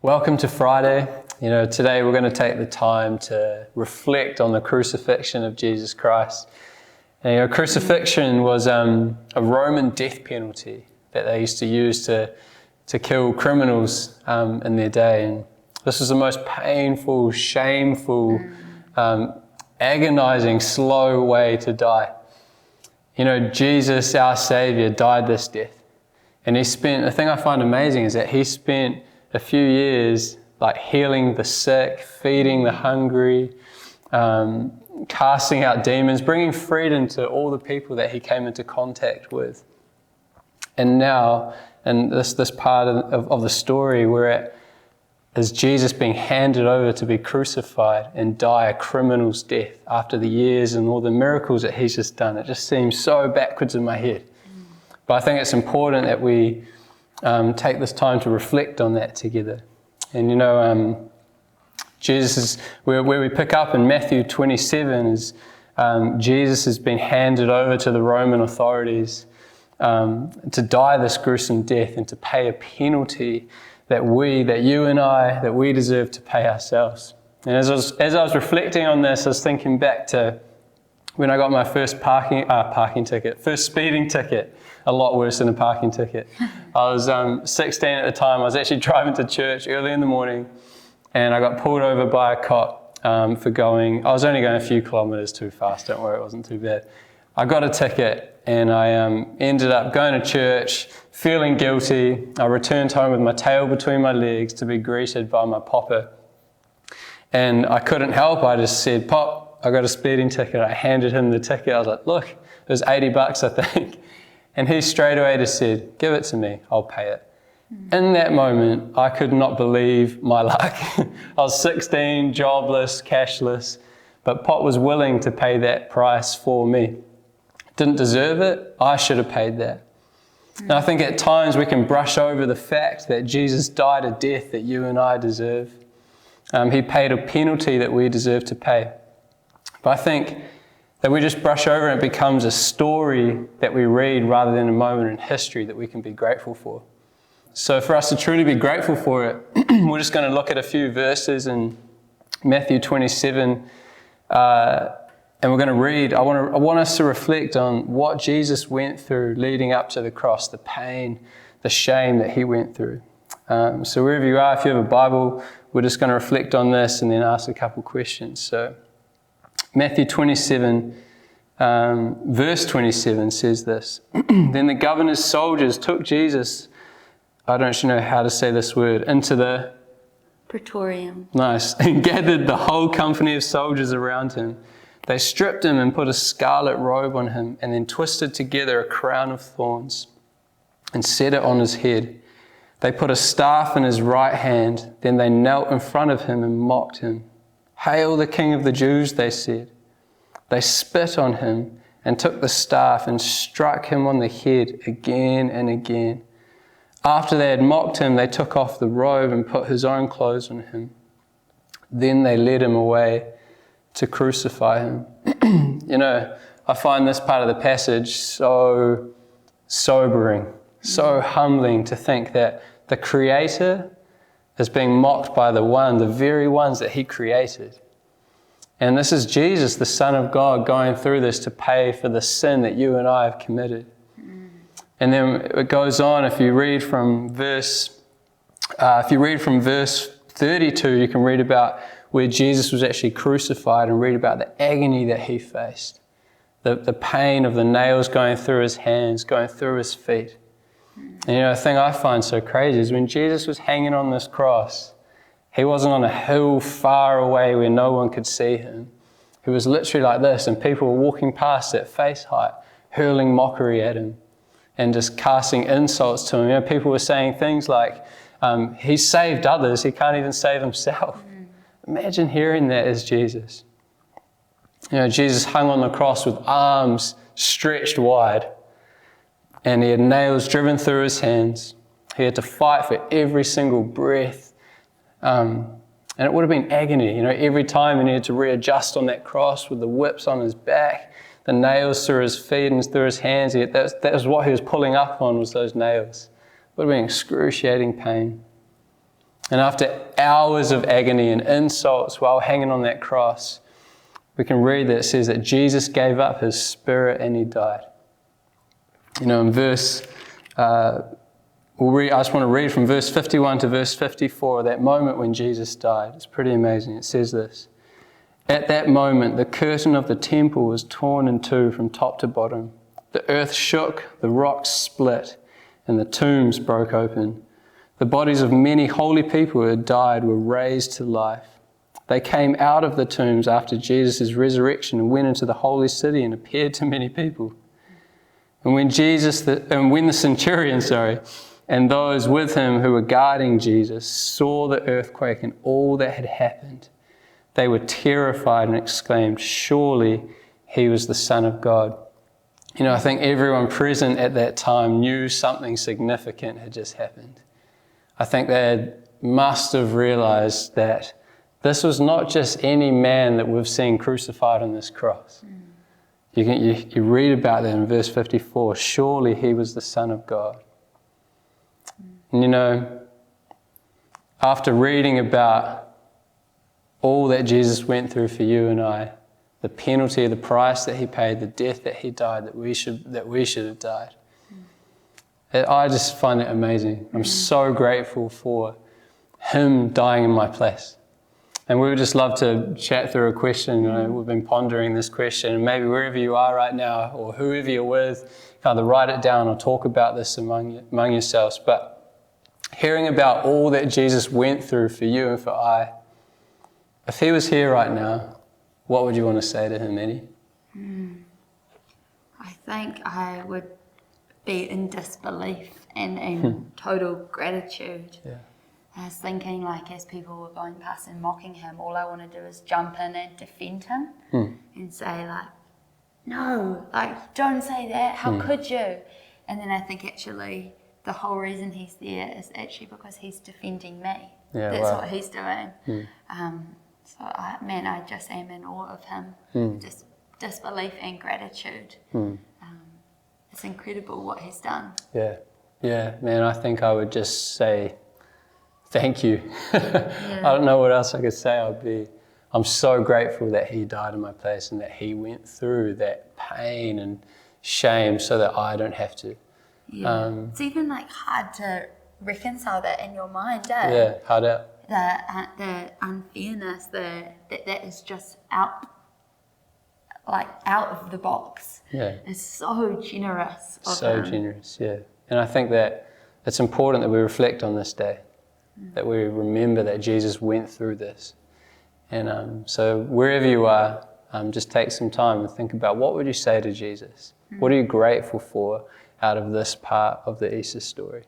Welcome to Friday. Today we're going to take the time to reflect on the crucifixion of Jesus Christ. And, crucifixion was a Roman death penalty that they used to use to kill criminals in their day. And this was the most painful, shameful, agonizing, slow way to die. Jesus, our Savior, died this death. And the thing I find amazing is that he spent a few years healing the sick, feeding the hungry, casting out demons, bringing freedom to all the people that he came into contact with. And now, in this part of the story, we're at is Jesus being handed over to be crucified and die a criminal's death after the years and all the miracles that he's just done. It just seems so backwards in my head. But I think it's important that we take this time to reflect on that together. And where we pick up in Matthew 27 is Jesus has been handed over to the Roman authorities to die this gruesome death and to pay a penalty that we deserve to pay ourselves. And as I was reflecting on this, I was thinking back to when I got my first first speeding ticket. A lot worse than a parking ticket. I was 16 at the time. I was actually driving to church early in the morning, and I got pulled over by a cop I was only going a few kilometers too fast, don't worry, it wasn't too bad. I got a ticket, and I ended up going to church, feeling guilty. I returned home with my tail between my legs to be greeted by my popper. And I couldn't help, I just said, "Pop, I got a speeding ticket." I handed him the ticket. I was like, "Look, it was $80, I think." And he straight away just said, "Give it to me, I'll pay it." In that moment, I could not believe my luck. I was 16, jobless, cashless, but Pop was willing to pay that price for me. Didn't deserve it, I should have paid that. And I think at times we can brush over the fact that Jesus died a death that you and I deserve. He paid a penalty that we deserve to pay. But I think that we just brush over and it becomes a story that we read rather than a moment in history that we can be grateful for. So for us to truly be grateful for it, we're just going to look at a few verses in Matthew 27, and we're going to read. I want us to reflect on what Jesus went through leading up to the cross, the pain, the shame that he went through. So wherever you are, if you have a Bible, we're just going to reflect on this and then ask a couple questions. So Matthew 27, verse 27 says this. Then the governor's soldiers took Jesus, I don't know how to say this word, into the Praetorium. Nice. And gathered the whole company of soldiers around him. They stripped him and put a scarlet robe on him and then twisted together a crown of thorns and set it on his head. They put a staff in his right hand. Then they knelt in front of him and mocked him. "Hail the King of the Jews," they said. They spit on him and took the staff and struck him on the head again and again. After they had mocked him, they took off the robe and put his own clothes on him. Then they led him away to crucify him. I find this part of the passage so sobering, so humbling to think that the Creator is being mocked by the very ones that he created. And this is Jesus, the Son of God, going through this to pay for the sin that you and I have committed. And then it goes on, if you read from verse 32, you can read about where Jesus was actually crucified and read about the agony that he faced. The pain of the nails going through his hands, going through his feet. And the thing I find so crazy is when Jesus was hanging on this cross, he wasn't on a hill far away where no one could see him. He was literally like this, and people were walking past at face height, hurling mockery at him and just casting insults to him. People were saying things like, he saved others, he can't even save himself. Imagine hearing that as Jesus. Jesus hung on the cross with arms stretched wide, and he had nails driven through his hands. He had to fight for every single breath. And it would have been agony. Every time he needed to readjust on that cross with the whips on his back, the nails through his feet and through his hands. That was what he was pulling up on, was those nails. It would have been excruciating pain. And after hours of agony and insults while hanging on that cross, we can read that it says that Jesus gave up his spirit and he died. You know, in verse, I just want to read from verse 51 to verse 54, that moment when Jesus died. It's pretty amazing. It says this: "At that moment, the curtain of the temple was torn in two from top to bottom. The earth shook, the rocks split, and the tombs broke open. The bodies of many holy people who had died were raised to life. They came out of the tombs after Jesus' resurrection and went into the holy city and appeared to many people. And when the centurion, and those with him who were guarding Jesus saw the earthquake and all that had happened, they were terrified and exclaimed, 'Surely he was the Son of God.'" You know, I think everyone present at that time knew something significant had just happened. I think they must have realized that this was not just any man that we've seen crucified on this cross. You read about that in verse 54, surely he was the Son of God. And you know, after reading about all that Jesus went through for you and I, the penalty, the price that he paid, the death that he died, that we should have died, I just find it amazing. I'm so grateful for him dying in my place. And we would just love to chat through a question. You know, we've been pondering this question, and maybe wherever you are right now, or whoever you're with, kind of write it down or talk about this among yourselves. But hearing about all that Jesus went through for you and for I, if he was here right now, what would you want to say to him, Eddie? I think I would be in disbelief and in total gratitude. Yeah. I was thinking, like, as people were going past and mocking him, all I want to do is jump in and defend him and say, like, no, like, don't say that. How could you? And then I think actually the whole reason he's there is actually because he's defending me. Yeah, That's wow. what he's doing. So, I just am in awe of him. Just disbelief and gratitude. It's incredible what he's done. Yeah, man, I think I would just say, thank you. I don't know what else I could say. I'm so grateful that he died in my place and that he went through that pain and shame so that I don't have to. Yeah. It's even like hard to reconcile that in your mind, eh? Yeah, hard out. The unfairness, that is just out of the box. Yeah. It's so generous of So him. generous, yeah. And I think that it's important that we reflect on this day, that we remember that Jesus went through this. And so wherever you are, just take some time and think about, what would you say to Jesus? What are you grateful for out of this part of the Easter story?